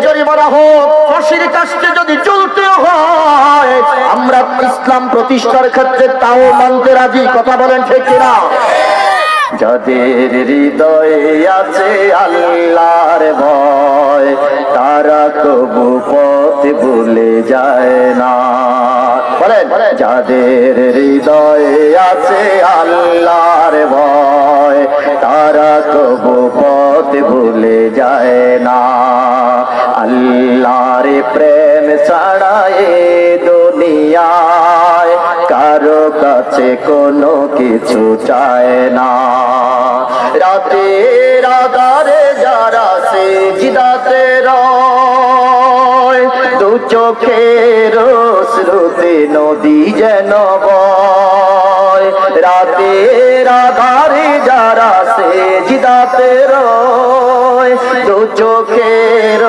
জরিমানা হোক, ফাঁসির কাস্টে যদি চলতে হয়, আমরা ইসলাম প্রতিষ্ঠার ক্ষেত্রে তাও মানতে রাজি। কথা বলেন ঠিক কিনা? যাদের হৃদয়ে আছে আল্লাহর ভয়, তারা কবু পথ ভুলে যায় না। বলেন, যাদের হৃদয়ে আছে আল্লাহর ভয়, তারা কবু পথ ভুলে যায় না। আল্লাহর প্রেম ছাড়া এ দুনিয়ায় কারো কাছে কোনো কিছু চায় না। রাতের আধারে যারা সিজদাতে রয়, দু চোখের শ্রুতি নদী যেন বয়। রাতের আধারে যারা সিজদাতে রয়, দু চোখের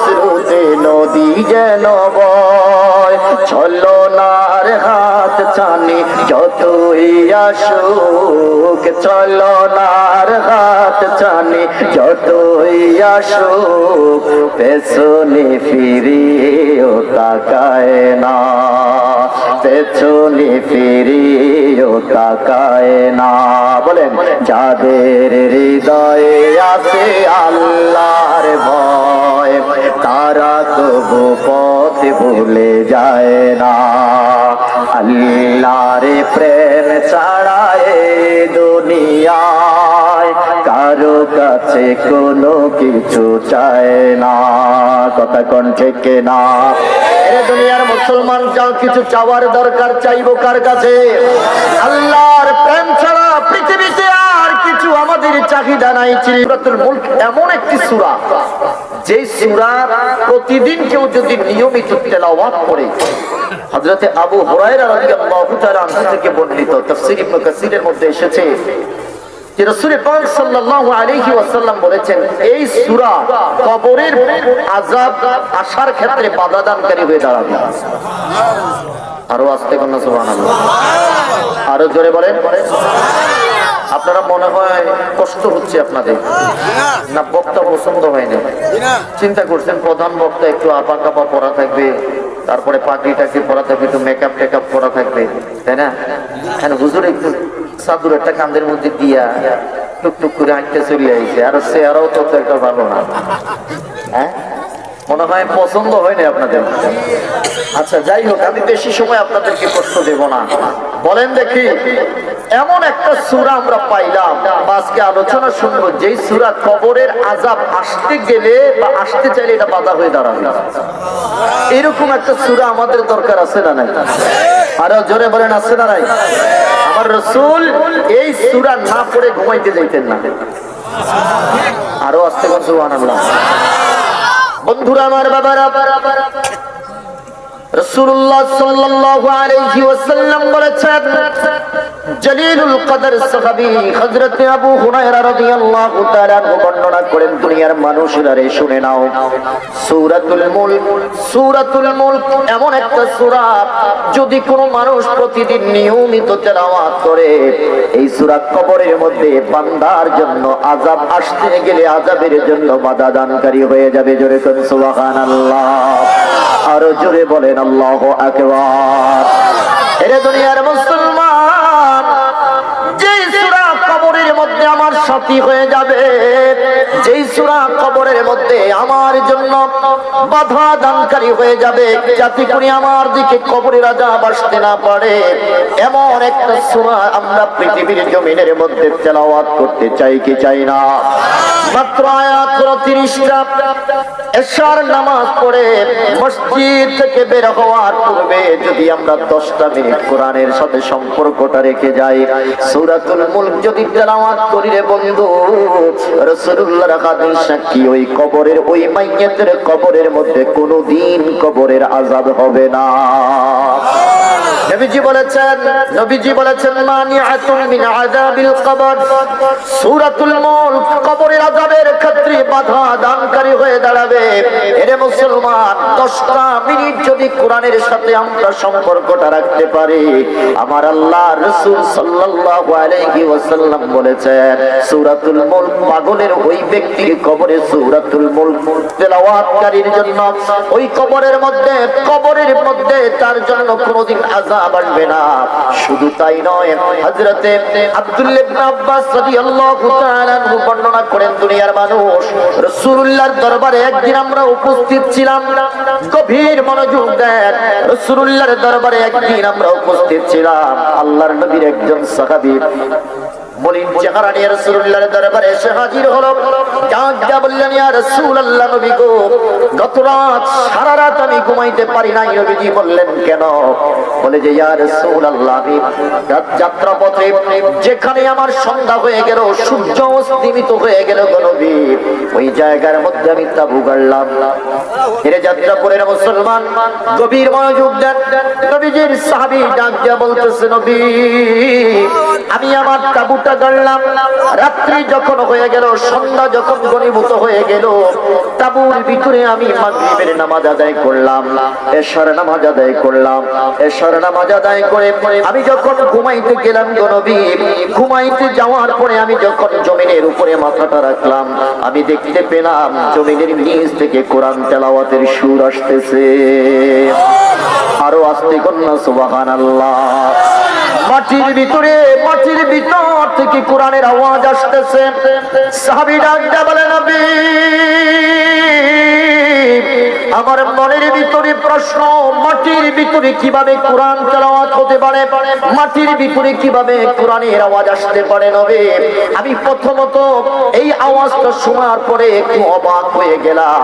শ্রুতি নদী যেন বয়। ছলনার হাত ছানি যতই আসুক, ছলনার হাত ছানি যতই আসুক, পেছনে ফিরিয়েও তাকায় না, পেছনে ফিরিয়েও তাকায় না। বলেন, যাদের হৃদয়ে আছে আল্লাহর ভয়, তারা তবু পথ ভুলে যায় না। আল্লাহর প্রেম ছাড়া এ দুনিয়ায় কারো কাছে কোনো কিছু চায় না। কথা কোন ঠিক না? এ দুনিয়ার মুসলমান যা কিছু চাওয়ার দরকার, চাইবো কার কাছে? আল্লাহর প্রেম ছাড়া পৃথিবীতে আর কিছু আমাদের চাহিদা নাই। সূরাতুল মুলক এমন একটি সূরা, যে সূরা প্রতিদিন কেউ যদি নিয়মিত তেলাওয়াত করে, হযরতে আবু হুরায়রা রাদিয়াল্লাহু তাআলা আনহু থেকে বর্ণিত, তাফসীর ইবনে কাসীরের মধ্যে এসেছে যে রাসূল পাক সাল্লাল্লাহু আলাইহি ওয়াসাল্লাম বলেছেন, এই সূরা কবরের আযাব আসার ক্ষেত্রে বাধা দানকারী হয়ে দাঁড়াবে। আরো আস্তে কোন সুবহানাল্লাহ, আরো জোরে বলেন। আপনারা মনে হয় কষ্ট হচ্ছে আপনাদের, না বক্তা পছন্দ হয় না? চিন্তা করছেন প্রধান বক্তা একটু আপা কাপা পরা থাকবে, তারপরে পাগড়ি টাকি পরা থাকবে, একটু মেকআপ টেকআপ করা থাকবে, তাই না? হুজুর একটু চাদর একটা কাঁধের মধ্যে দিয়া টুকটুক করে হাঁটতে চলে আইছে, আর চেহারাও তত একটা ভালো না। হ্যাঁ, মনে হয় পছন্দ হয় না আপনাদের। আচ্ছা, যাই হোক, আমি বেশি সময় আপনাদেরকে কষ্ট দেব না। বলেন দেখি, এমন একটা সূরা আমরা পাইলাম, আজকে আলোচনা শুনবো, যেই সূরা কবরের আযাব আসতে গেলে বা আসতে চাইলে এটা বাধা হয়ে দাঁড়াবে। এরকম একটা সূরা আমাদের দরকার আছে না নাই? আরো জোরে বলেন, আছে না নাই? আমার রাসূল এই সূরা না পড়ে ঘুমাইতে যাইতেন না। আরো আস্তে করে সুবহানাল্লাহ। বন্ধুরা আমার, বাবারা, রাসূলুল্লাহ সাল্লাল্লাহু আলাইহি ওয়াসাল্লাম বলেছেন, জলিলুল কদর সাহাবী হযরত আবু হুরায়রা রাদিয়াল্লাহু তাআলা বর্ণনা করেন, দুনিয়ার মানুষেরা রে শুনে নাও, সূরাতুল মুলক, সূরাতুল মুলক এমন একটা সূরা, যদি কোনো মানুষ প্রতিদিন নিয়মিত তেলাওয়াত করে, এই সূরা কবরের মধ্যে বান্দার জন্য আযাব আসতে গেলে আযাবের জন্য বাধা দানকারী হয়ে যাবে। জোরে কোন সুবহানাল্লাহ, আরো জোরে বলেন আল্লাহু আকবার। এরে দুনিয়ার মুসলমান, যেই সূরা কবরের মধ্যে আমার সাথী হয়ে যাবে, যেই সূরা কবরের মধ্যে আমার জন্য বাধা দানকারী হয়ে যাবে, যাতে করে আমার দিকে কবরের আযাব আসতে না পারে, এমন একটা সূরা আমরা পৃথিবীর জমিনের মধ্যে তেলাওয়াত করতে চাই কি চাই না? মাত্র আয়াত 30টা। এশার নামাজ পড়ে মসজিদ থেকে বের হওয়ার পূর্বে যদি আমরা 10টা মিনিট কোরআনের সাথে সম্পর্কটা রেখে যাই, সূরাতুল মুলক যদি তেলাওয়াত করি রে বন্ধু, রাসূলুল্লাহর হাদিস সাক্ষী, ওই কবরের, ওই মাইয়াতের কবরের মধ্যে কোনোদিন কবরের আযাব হবে না। নবীজি বলেছেন মানিআতুন মিন আযাবিল কবর। সূরাতুল মুলক কবরের আযাবের ক্ষেত্রে বাধা দানকারী হয়ে দাঁড়াবে। এরে মুসলমান, 10টা মিনিট যদি কোরআনের সাথে আমরা সম্পর্কটা রাখতে পারি, আমার আল্লাহ রাসূল সাল্লাল্লাহু আলাইহি ওয়াসাল্লাম বলেছেন সূরাতুল মুলক পাগলের ওই ব্যক্তির কবরে সূরাতুল মুলক তেলাওয়াতকারীর জন্য ওই কবরের মধ্যে তার জন্য কোনদিন আযাব আসবে না। শুধু তাই নয়, হযরতে আব্দুল্লাহ ইবনে আব্বাস রাদিয়াল্লাহু তাআলা আনহু বর্ণনা করেন, দুনিয়ার মানুষ রাসূলুল্লাহর দরবারে একদিন আমরা উপস্থিত ছিলাম। গভীর মনোযোগ দেন, রাসূলুল্লাহর দরবারে একদিন আমরা উপস্থিত ছিলাম। আল্লাহর নবীর একজন সাহাবী মলিন চেহারা নিয়ে রাসূলুল্লাহর দরবারে এসে হাজির হলো। যা বললেন, ইয়া রাসূলুল্লাহ, নবী গো, গত রাত সারা রাত আমি ঘুমাইতে পারি নাই। নবীজি বললেন, কেন? বলে যে, ইয়া রাসূলুল্লাহ, আমি যাত্রাপথে যেখানে আমার সন্ধ্যা হয়ে গেল, সূর্য অস্তমিত হয়ে গেল গো নবী, ওই জায়গার মধ্যে আমি তাবু গাড়লাম। এর যাত্রাপুরের মুসলমান গভীর মনোযোগ দেন। নবীজির সাহাবী ডাক দিয়া বলতেছে, নবী, আমি আমার তাবুটা গাড়লাম। রাত্রি যখন হয়ে গেল, সন্ধ্যা যখন ঘনীভূত হয়ে গেল, তাবুর ভিতরে আমি মাগরিবের নামাজ আদায় করলাম, এশার নামাজ আদায় করলাম। এশার নামাজ আদায় করে আমি যখন ঘুমাইতে গেলাম গো নবী, ঘুমাইতে যাওয়ার পরে আমি যখন জমিনের উপরে মাথাটা রাখলাম, আমি দেখতে পেলাম জমিনের নিচ থেকে কোরআন তেলাওয়াতের সুর আসতেছে। আরো আস্তে কন্যা সুবহানাল্লাহ। মাটির ভিতর থেকে কোরআনের আওয়াজ আসতেছে। সাহাবী ডাক দিয়ে বলে, নবী, আমার মনের ভিতরে প্রশ্ন, মাটির ভিতরে কিভাবে কোরআন তেলাওয়াত হতে পারে? মাটির ভিতরে কিভাবে কোরআনের আওয়াজ আসতে পারে? নবী, আমি প্রথমত এই আওয়াজটা শোনার পরে একটু অবাক হয়ে গেলাম।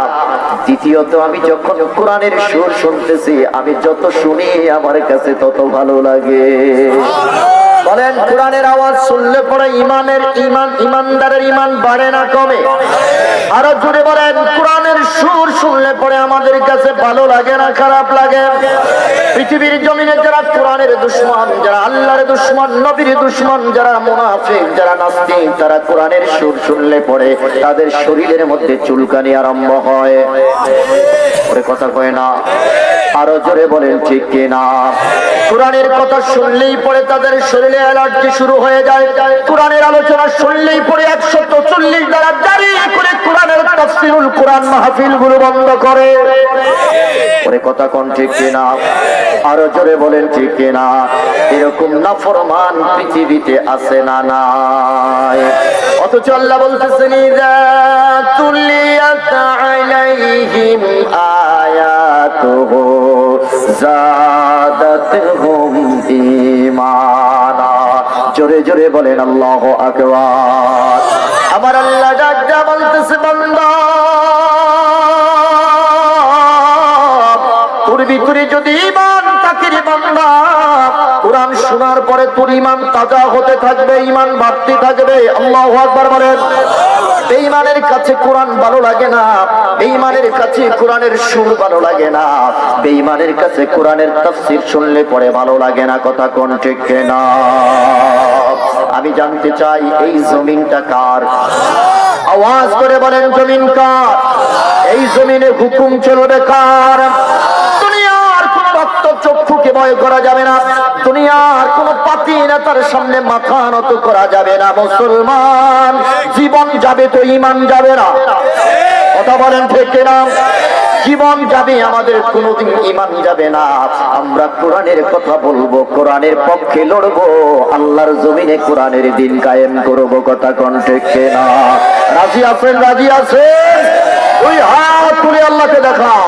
দ্বিতীয়ত, আমি যখন কোরআনের সুর শুনতেছি, আমি যত শুনি আমার কাছে তত ভালো লাগে। বলেন, কোরআনের আওয়াজ শুনলে পরে ইমানদারের ইমান বাড়ে না কমে? আরো জোরে বলেন, কোরআনের সুর শুনলে পরে আমাদের কাছে ভালো লাগে না খারাপ লাগে? পৃথিবীর জমিনে যারা কোরআনের দুশমন, যারা আল্লাহর দুশমন, নবীর দুশমন, যারা মুনাফিক, যারা নাস্তিক, তারা কোরআনের সুর শুনলে পরে তাদের শরীরের মধ্যে চুলকানি আরম্ভ হয়। ওরে কথা কয় না? আরো জোরে বলেন ঠিক কিনা? কোরআনের কথা শুনলেই পরে তাদের শরীরে অ্যালার্জি শুরু হয়ে যায়। কোরআনের আলোচনা শুনলেই পরে 140 দ্বারা জারি করে কোরআনের তাফসীরুল কোরআন মাহফিল গুলো বন্ধ করে। ওরে কথা কোন ঠিক কিনা? আরো জোরে বলেন ঠিক কিনা? এরকম নাফরমান পৃথিবীতে আছে না নাই? অথচ আল্লাহ বলতেছেন, ইযা তুলিয়াত আলাইহিম আয়াতুহু যাদাতহুম ঈমানা। জোরে জোরে বলেন আল্লাহু আকবার। আমার আল্লাহ ডাক দিয়া বলতেছে, বান্দা, তোর ভিতরে যদি ঈমান থাকে রে বান্দা, কোরআন শোনার পরে তোর ঈমান তাজা হতে থাকবে, ঈমান বাড়তে থাকবে। আল্লাহু আকবার বলেন। বেঈমানের কাছে কোরআন ভালো লাগে না, বেঈমানের কাছে কোরআনের সুর ভালো লাগে না, বেঈমানের কাছে কোরআনের তাফসীর শুনলে পরে ভালো লাগে না। কথা কোন ঠিক কিনা? আমি জানতে চাই, এই জমিনটা কার? আওয়াজ করে বলেন, জমিন কার? এই জমিনে হুকুম চলবে কার? দুনিয়ার কোন ভক্ত চক্ষুকে ভয় করা যাবে না, দুনিয়ার কোন পাতি নেতার সামনে মাথা নত করা যাবে না। মুসলমান জীবন যাবে তো ঈমান যাবে না? কথা বলেন ঠিক কিনা? জীবন যাবে, আমাদের কোনোদিন ঈমান যাবে না। আমরা কোরআনের কথা বলবো, কোরআনের পক্ষে লড়বো, আল্লাহর জমিনে কোরআনের দিন কায়েম করব। কথা কোন ঠিক কিনা? রাজি আছেন? রাজি আছেন? ওই হাত তুলে আল্লাহকে দেখাও।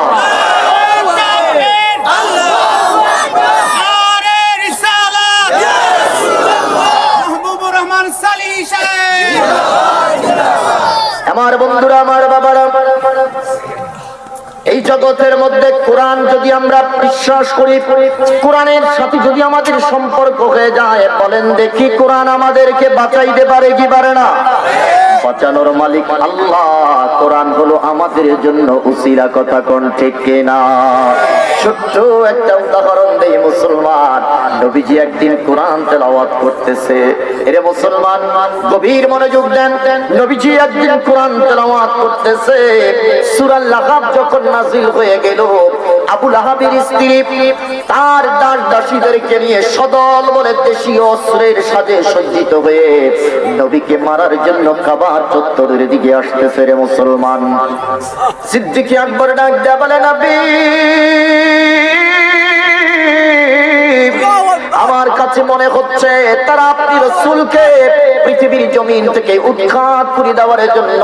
আমার বন্ধুরা, আমার বাবারা, এই জগতের মধ্যে কোরআন যদি আমরা বিশ্বাস করি, কোরআনের সাথে যদি আমাদের সম্পর্ক হয়ে যায়, বলেন দেখি কোরআন আমাদেরকে বাঁচাইতে পারে কি পারে না? বাঁচানোর মালিক আল্লাহ। কোরআন হলো আমাদের জন্য উসিলা। কথা কোন ঠিক কিনা? ছোট্ট একটা উদাহরণ দেই মুসলমান। নবীজি একদিন কোরআন তেলাওয়াত করতেছে। এরে মুসলমান গভীর মনোযোগ দেন। নবীজি একদিন কোরআন তেলাওয়াত করতেছে। সূরা লাহাব যখন নাযিল হয়ে গেল, আবু লাহাবের স্ত্রী তার দাস দাসীদেরকে নিয়ে সদল বলে দেশীয় অস্ত্রের সাজে সজ্জিত হয়ে নবীকে মারার জন্য কাবা চত্বরের দিকে আসতেছে। রে মুসলমান, সিদ্দিক আকবর ডাক দেয়া বলে, নবী আমার কাছে মনে হচ্ছে তারা আপনি রাসূলকে পৃথিবীর জমিন থেকে উৎখাত করে দেওয়ার জন্য,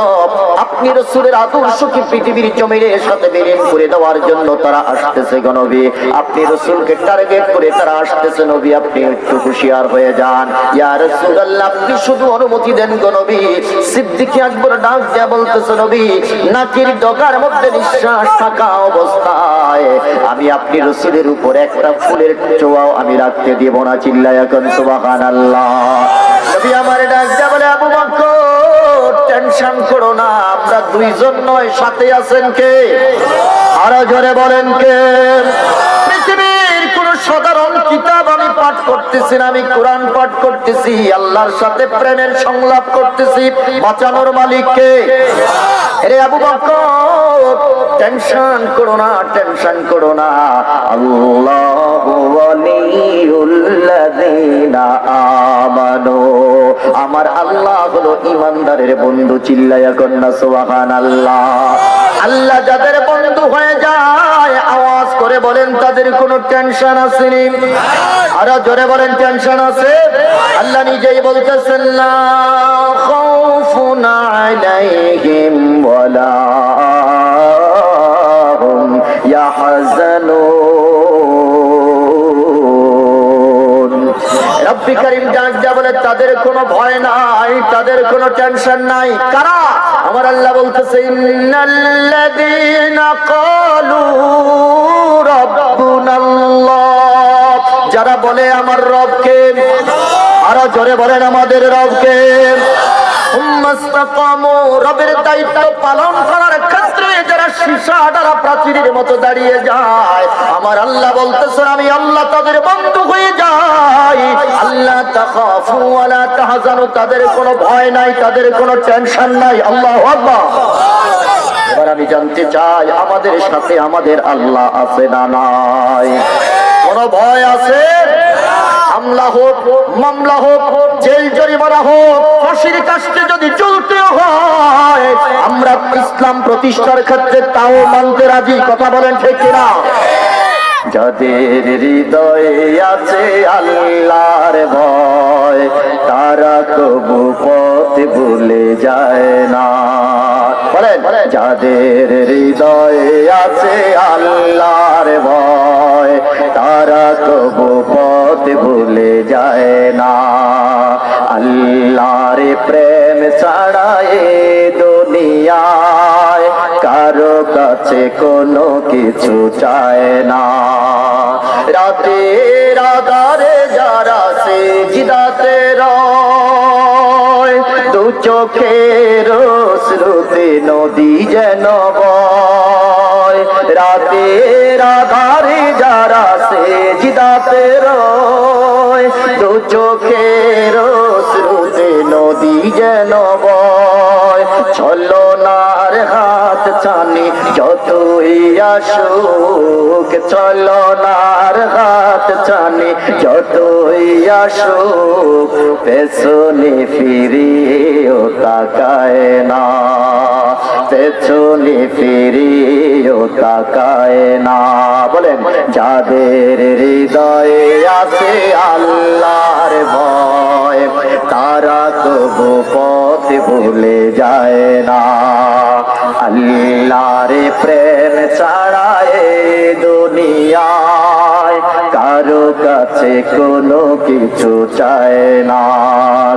আপনি রাসূলের আদর্শকে পৃথিবীর জমিনের সাথে বিলীন করে দেওয়ার জন্য তারা আসতেছে গো নবী। আপনি রাসূলকে টার্গেট করে তারা আসতেছে নবী, আপনি একটু হুঁশিয়ার হয়ে যান। ইয়া রাসূলুল্লাহ, আপনি শুধু অনুমতি দেন গো নবী। সিদ্দিক আকবর ডাক দেয়া বলতেছে, নবী নাকের ডগার মধ্যে নিঃশ্বাস থাকা অবস্থায় আমি আপনি রাসূলের উপর একটা ফুলের ছোঁয়াও আমি রাখতে দেব না। চিল্লায়া কোন সুবহানাল্লাহ। নবী আমার ডাক দেয়া বলে, আবু বকর টেনশন করো না, আমরা দুইজন নয়, সাথে আছেন কে? আরো জোরে বলেন কে? পৃথিবীর কোন সাধারণ কিতাব আমি পাঠ করতেছি না, আমি কোরআন পাঠ করতেছি। আল্লাহর সাথে প্রেমের সংলাপ করতেছি। বাঁচানোর মালিক কে? আরে আবু বকর টেনশন করো না, টেনশন করো না। আল্লাহু ওয়ালিউল্লাযিনা আমানু, আমার আল্লাহ হলো ঈমানদারের বন্ধু। চিল্লায়া কন্না সুবহানাল্লাহ। আল্লাহ যাদের বন্ধু হয়ে যায় আওয়াজ করে বলেন তাদের কোনো টেনশন আসেনি। আরো জোরে বলেন টেনশন আছে? আল্লাহ নিজেই বলতেছেন, লা খাউফুন আলাইহিম ওয়ালা হুম ইয়াহজানুন। রব্বি কারীম ডাক দেয়া বলে তাদের কোনো ভয় নাই, তাদের কোনো টেনশন নাই। কারা? আমার আল্লাহ বলতেছে, ইন্নাল্লাযীনা ক্বালু রাব্বুনাল্লাহ, যারা বলে আমার রবকে। আরো জোরে বলেন আমাদের রবকে। রবের দায়িত্ব পালন করার ক্ষেত্রে যারা সীসা দ্বারা প্রাচীরের মতো দাঁড়িয়ে যায়, আমার আল্লাহ বলতেছে আমি আল্লাহ তাদের বন্ধু হয়ে যাই। আল্লাহ তাখাফু ওয়ালা তাহজানু, তাদের কোনো ভয় নাই, তাদের কোনো টেনশন নাই। আল্লাহু আকবার। এবার আমি জানতে চাই আমাদের সাথে আমাদের আল্লাহ আছে না নাই? কোন ভয় আছে? হামলা হোক, মামলা হোক, জেল জরিমানা হোক, ফাঁসির কাস্টে যদি চলতে হয়, আমরা ইসলাম প্রতিষ্ঠার ক্ষেত্রে তাও মানতে রাজি। কথা বলেন ঠিক কিনা? যাদের হৃদয়ে আছে আল্লাহর ভয়, তারা কবু পথ ভুলে যায় না। বলেন, যাদের হৃদয়ে আছে আল্লাহর ভয়, তারা কবু পথ ভুলে যায় না। আল্লাহর প্রেম ছাড়া এ দুনিয়ায় কারো কাছে কোনো কিছু চায় না। রাতের আধারে যারা সিজদাতে রয়, দু চোখের অশ্রুতে নদী যেন বয়। রাতের আধারে যারা সিজদাতে রয়, দু চোখের অশ্রুতে নদী যেন বয়। ছলনার হাত ছানি যতই আসুক, ছলনার হাত ছানি যতই আসুক, পেছনে ফিরিয়েও তাকায় না, পেছনে ফিরিয়েও তাকায় না। বলেন, যাদের হৃদয়ে আছে আল্লাহর ভয়, তারা তবু পথ ভুলে যায় না। আল্লাহর প্রেম ছাড়া এ দুনিয়ায় কারো কাছে কোনো কিছু চায় না।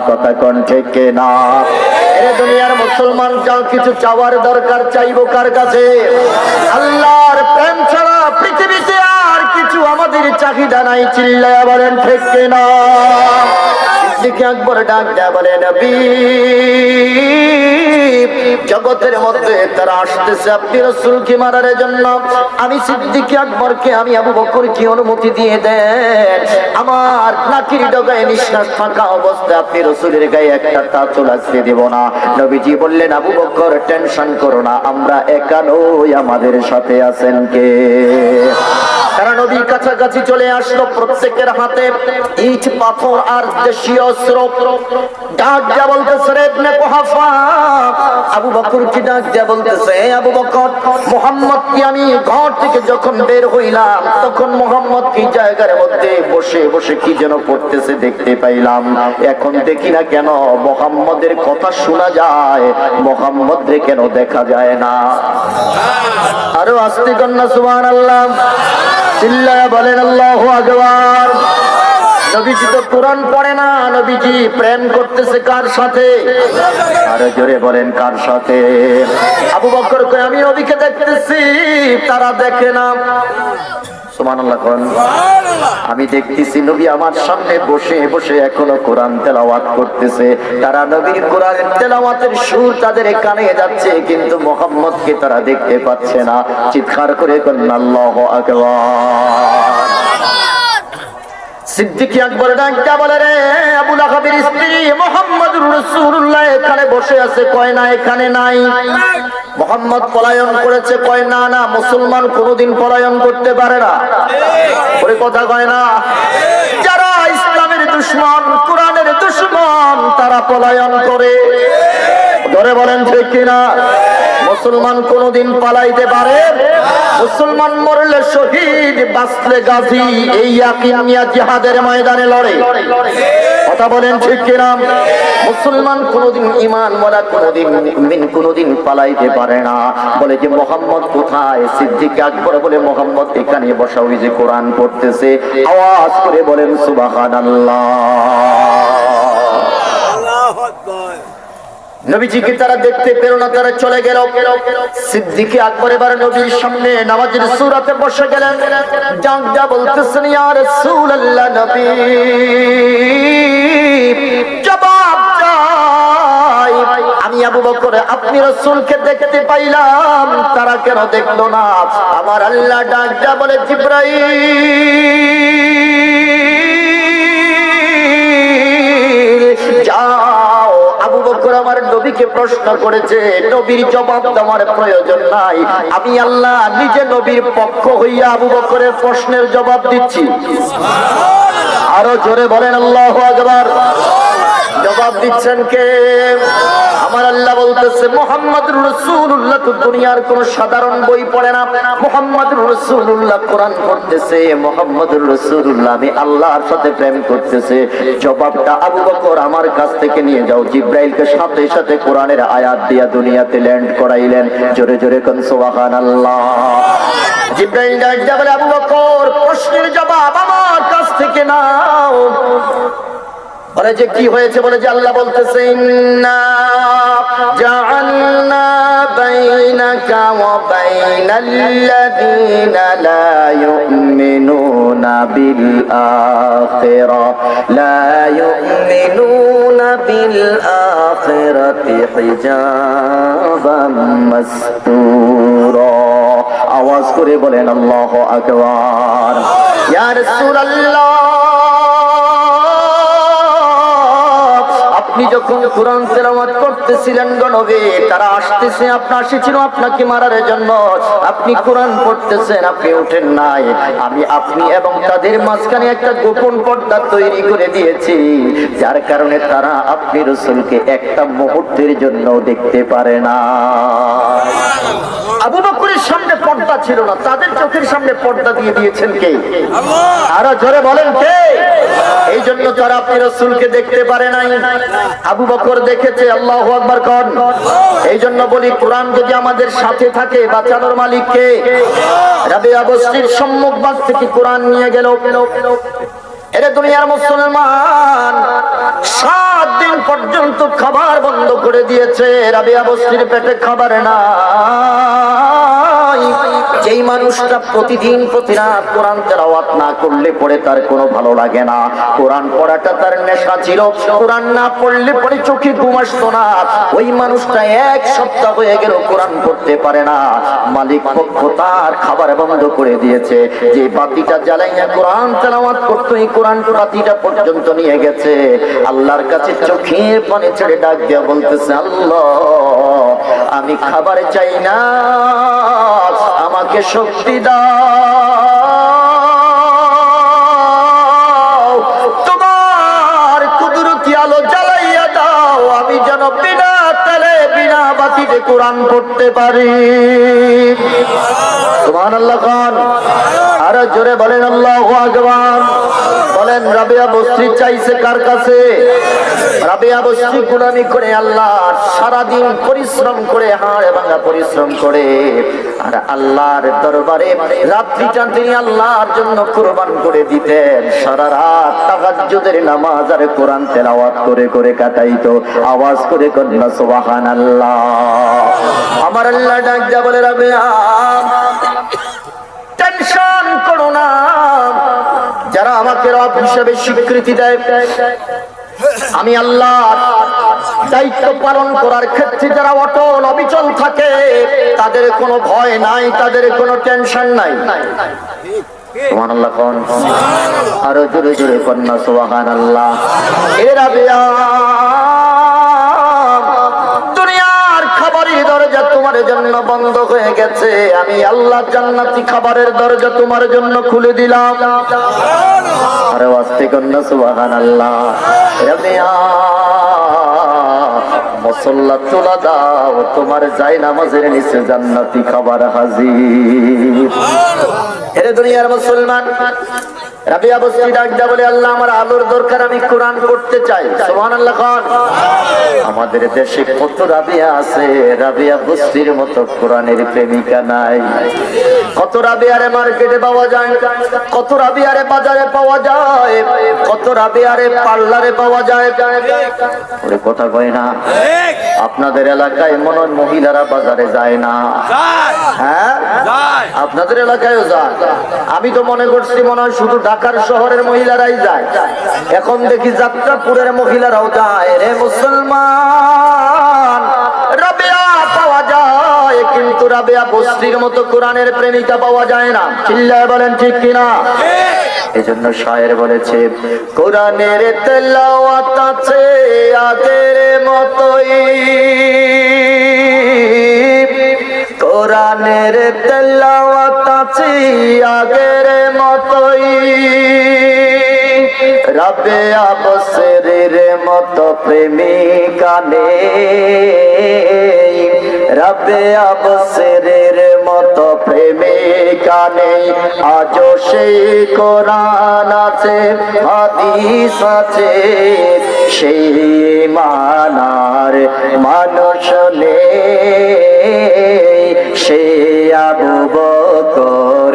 কথা কোন ঠিক না? এ দুনিয়ার মুসলমান যা কিছু চাওয়ার দরকার চাইবো কার কাছে? আল্লাহর প্রেম ছাড়া পৃথিবীতে আর কিছু আমাদের চাহিদা নাই। চিল্লায়া বলেন ঠিক না? সিদ্দিক আকবর ডাক দেয়া বলে, নবী, জগতের মধ্যে তারা আসতেছে আপনি রাসূলকে মারার জন্য। আমি সিদ্দিক আকবরকে, আমি আবু বকর কি অনুমতি দিয়ে দেন, আমার নাকির ডগায় নিঃশ্বাস থাকা অবস্থায় আপনি রাসূলের গায়ে একটা তাজও লাগতে দেব না। নবীজি বললেন, আবু বকর টেনশন করো না, আমরা একা নই, আমাদের সাথে আছেন কে? তারা নবীর কাছাকাছি চলে আসলো, প্রত্যেকের হাতে ইট পাথর আর দেশীয় অস্ত্র। ডাক দিয়া বলতেছে, রে ইবনে কুহাফা, আবু বকর কি ডাক দিয়া বলতেছে, আবু বকর, মুহাম্মদ কি, আমি ঘর থেকে যখন বের হইলাম তখন মুহাম্মদ কি জায়গার মধ্যে বসে বসে কি যেন করতেছে দেখতে পাইলাম, এখন দেখি না কেন? মুহাম্মদের কথা শোনা যায়, মুহাম্মদ রে কেন দেখা যায় না? আরো আস্তে কন্যা সুবহানাল্লাহ, চিল্লায়া বলেন আল্লাহু আকবার। নবীজি তো কোরআন পড়ে না, নবীজি প্রেম করতেছে কার সাথে? আরো জোরে বলেন, কার সাথে? আবু বকর কয়, আমি নবীকে দেখতেছি, তারা দেখে না। সুবহানাল্লাহ কোন? আমি দেখতেছি নবী আমার সামনে বসে বসে এখনো কোরআন তেলাওয়াত করতেছে, তারা নবীর কোরআনের তেলাওয়াতের সুর তাদের কানে যাচ্ছে, কিন্তু মুহাম্মদকে তারা দেখতে পাচ্ছে না। চিৎকার করে বলেন আল্লাহু আকবার। সিদ্দিক আকবর ডাকটা বলে, রে আবু লাহাবের স্ত্রী মুহাম্মদুর রাসূলুল্লাহ এখানে বসে আছে। কয় না, এখানে নাই। মুহাম্মদ পলায়ন করেছে। কয় না, না, মুসলমান কোনোদিন পলায়ন করতে পারে না। ওই কথা কয় না। যারা ইসলামের দুশমন, কোরআনের দুশমন, তারা পলায়ন করে। ধরে বলেন ঠিক কিনা? মুসলমান কোনদিন পালাইতে পারে? মুসলমান মরলে শহীদ, বাঁচলে গাজী, এই ইয়াকিন নিয়ে জিহাদের ময়দানে লড়ে। কথা বলেন ঠিক কিনা? মুসলমান কোনদিন ঈমান ওয়ালা কোনদিন মুমিন কোনদিন পালাইতে পারে না। বলে যে মুহাম্মদ কোথায়? সিদ্দিক আকবর বলে, মুহাম্মদ এখানে বসা, ওই যে কোরআন পড়তেছে। আওয়াজ করে বলেন সুবহানাল্লাহ। আল্লাহু আকবার। নবীজিকে তারা দেখতে পেল না, তারা চলে গেল। সিদ্দিক আকবর এবার নবীর সামনে নামাজের সূরাতে বসে গেলেন। ডাক দিয়া বলতেছেন, ইয়া রাসূলুল্লাহ, নবী জবাব চাই। আমি আবু বকর আপনি রাসূলকে দেখতে পাইলাম, তারা কেন দেখলো না? আমার আল্লাহ ডাক দিয়া বলে, জিবরাইল যাও, আবু বকর আমার নবীকে প্রশ্ন করেছে, নবীর জবাব দেওয়ার প্রয়োজন নাই, আমি আল্লাহ নিজে নবীর পক্ষ হইয়া আবু বকরের প্রশ্নের জবাব দিচ্ছি। আরো জোরে বলেন আল্লাহু আকবার। জবাব দিচ্ছেন কে? আমার আল্লাহ বলতেছে, মুহাম্মদুর রাসূলুল্লাহ তো দুনিয়ার কোন সাধারণ বই পড়ে না, মুহাম্মদুর রাসূলুল্লাহ কোরআন পড়তেছে, মুহাম্মদুর রাসূলুল্লাহ আমি আল্লাহর সাথে প্রেম করতেছে। জবাবটা আবু বকর আমার কাছ থেকে নিয়ে যাও। জিবরাইলকে সাথে সাথে কোরআনের আয়াত দিয়া দুনিয়াতে ল্যান্ড করাইলেন। জোরে জোরে কোন সুবহানাল্লাহ। জিবরাইল ডাকতে বলে, আবু বকর প্রশ্নের জবাব আমার কাছ থেকে নাও। বলে যে কি হয়েছে? বলে যে আল্লাহ বলতেছে, ইন্না জাআলনা বাইনাকা ওয়া বাইনাল্লাযীনা লা ইউমিনুনা বিল আখিরাতি হিজাবাম মাসতুরা। আওয়াজ করে বলেন আল্লাহু আকবার। ইয়া রাসূলুল্লাহ, আপনি যখন কোরআন তেলাওয়াত করতেছিলেন গো নবী, তারা আসতেছে, আপনার আসছিল আপনাকে মারার জন্য। আপনি কোরআন পড়তেছেন, আপনি উঠেন নাই। আমি আপনি এবং তাদের মাঝখানে একটা গোপন পর্দা তৈরি করে দিয়েছি, যার কারণে তারা আপনি রাসূলকে একটা মুহূর্তের জন্য দেখতে পারে না। আবু বকরের সামনে পর্দা ছিল না, তাদের চোখের সামনে পর্দা দিয়ে দিয়েছেন কে? আল্লাহ। আরো জোরে বলেন কে? এই জন্য তারা আপনি রাসূলকে দেখতে পারে নাই, আবু বকর দেখেছে। আল্লাহু আকবার কোন? এই জন্য বলি, কোরআন যদি আমাদের সাথে থাকে, বাঁচানোর মালিক কে? রাবিয়া বস্তির সম্মুখভাগ থেকে কোরআন নিয়ে গেল। এরে দুনিয়ার মুসলমান 7 দিন পর্যন্ত খাবার বন্ধ করে দিয়েছে। রাবিয়া বস্তির পেটে খাবার নাই। যেই মানুষটা প্রতিদিন প্রতিরাত কোরআন তেলাওয়াত না করলে পরে তার কোনো ভালো লাগে না, কোরআন পড়াটা তার নেশা ছিল, কোরআন না পড়লে পরে চোখে ঘুম আসতো না, ওই মানুষটা এক সপ্তাহ হয়ে গেল কোরআন পড়তে পারে না। মালিক পক্ষ তার খাবার বন্ধ করে দিয়েছে। যে বাতিটা জ্বালাইয়া কোরআন তেলাওয়াত করতো, এই কোরআন বাতিটা পর্যন্ত নিয়ে গেছে। আল্লাহর কাছে চোখের পানি ছেড়ে ডাক দিয়া বলতেছে, আল্লাহ আমি খাবার চাই না, আমাকে শক্তি দাও, তোমার কুদরতি আলো জ্বালাইয়া দাও, আমি যেন বিনা তেলে বিনা বাতিতে কোরআন পড়তে পারি। সুবহানাল্লাহ খান, আরো জোরে বলেন আল্লাহু আকবার। বলেন রাবিয়া বস্তি চাইছে কার কাছে? রাবিয়া বস্তি গুলামি করে আল্লাহ সারাদিন পরিশ্রম করে, হাড় ভাঙা পরিশ্রম করে, আর আল্লাহর দরবারে রাত্রিটা তিনি আল্লাহর জন্য কুরবান করে দিতেন। সারা রাত তাহাজ্জুদের নামাজ আর কোরআন তেলাওয়াত করে করে কাটাইতো। আওয়াজ করে কন্যা সুবহানাল্লাহ। আমার আল্লাহ ডাক দিয়া বলে, রাবিয়া টেনশন করো না, যারা আমাকে রব হিসেবে স্বীকৃতি দেয়, আমি আল্লাহ দায়িত্ব পালন করার ক্ষেত্রে যারা অটল অবিচল থাকে, তাদের কোনো ভয় নাই, তাদের কোনো টেনশন নাই। সুবহানাল্লাহ কোন, আরো জোরে জোরে কন্যা সুবহানাল্লাহ। এ রাবিয়া, দুনিয়ার খাবারের দরজা তোমার জন্য বন্ধ হয়ে গেছে, আমি আল্লাহ জান্নাতি খাবারের দরজা তোমার জন্য খুলে দিলাম। আরে ওয়াস্তে কন্যা সুবহানাল্লাহ। রাবিয়া মুসল্লা তোলা দাও, তোমার যাই নামাজের নিচে জান্নাতি খাবার হাজির। এরে দুনিয়ার মুসলমান, রাবিয়া বস্তি ডাক দিয়া বলে, আল্লাহ আমার আলোর দরকার, আমি কোরআন পড়তে চাই। সুবহানাল্লাহ খান। আমাদের দেশে কত রাবিয়া আছে, রাবিয়া বস্তির মতো কোরআনের প্রেমিকা নাই। কত রাবিয়ারে মার্কেটে পাওয়া যায়, কত রাবিয়ারে বাজারে পাওয়া যায়, কত রাবিয়ারে পার্লারে পাওয়া যায়। ওরে কথা কয় না, আপনাদের এলাকায় মনে হয় মহিলারা বাজারে যায় না? হ্যাঁ, আপনাদের এলাকায়ও যায়। আমি তো মনে করছি মনে হয় শুধু ঢাকার শহরের মহিলারাই যায়, এখন দেখি যাত্রাপুরের মহিলারাও যায়। রে মুসলমান, রাবিয়া পাওয়া যায়, কিন্তু রাবিয়া বস্তির মতো কোরআনের প্রেমিকা পাওয়া যায় না। চিল্লায় বলেন ঠিক কিনা? এজন্য শায়ের বলেছে, কোরআনের তেলাওয়াত আছে আগের মতোই, কোরআনের তেলাওয়াত আছে আগের মতোই, রাবিয়া বস্তির মতো প্রেমিকা নেই, রাবিয়া বস্তির মতো প্রেমিকা নেই। আজও সেই কোরআন আছে, হাদিস আছে, সেই মানার মানুষ নেই, সে আবু বকর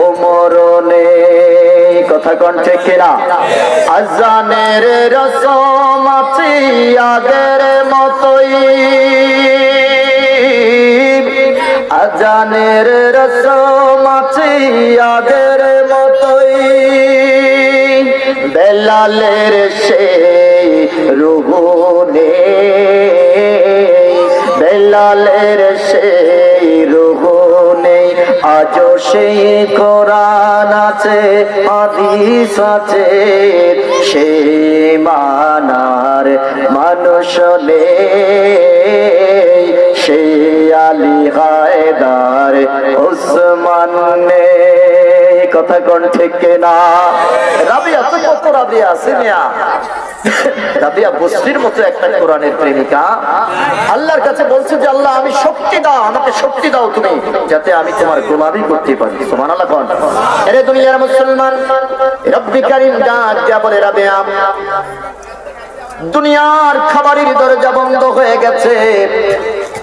ওমর নেই। কথা কোন ঠিক কিনা? আজানের রসম আছে আগের মতোই, আজানের রসম আছে আগের মতোই, বেলালের সেই রূহ নেই, বেলালের সেই রূহ নেই। আজও সেই কোরআন আছে, হাদিস আছে, সেই মানার মানুষ নেই, সেই আলী হায়দার ওসমান নেই। কথা কোন ঠিক না? রাবিয়া তো কত রাবিয়া আছে মিয়া, রাবিয়া বস্তির মতো একটা কোরআনের প্রেমিকা আল্লাহর কাছে বলছে যে আল্লাহ আমি শক্তি দাও, আমাকে শক্তি দাও তুমি, যাতে আমি তোমার গোলামি করতে পারি। সুবহানাল্লাহ কোন। এরে দুনিয়ার মুসলমান, রব্বি কারীম ডাক দিয়া বলে, রাবিয়া দুনিয়ার খাবারের দরজা বন্ধ হয়ে গেছে,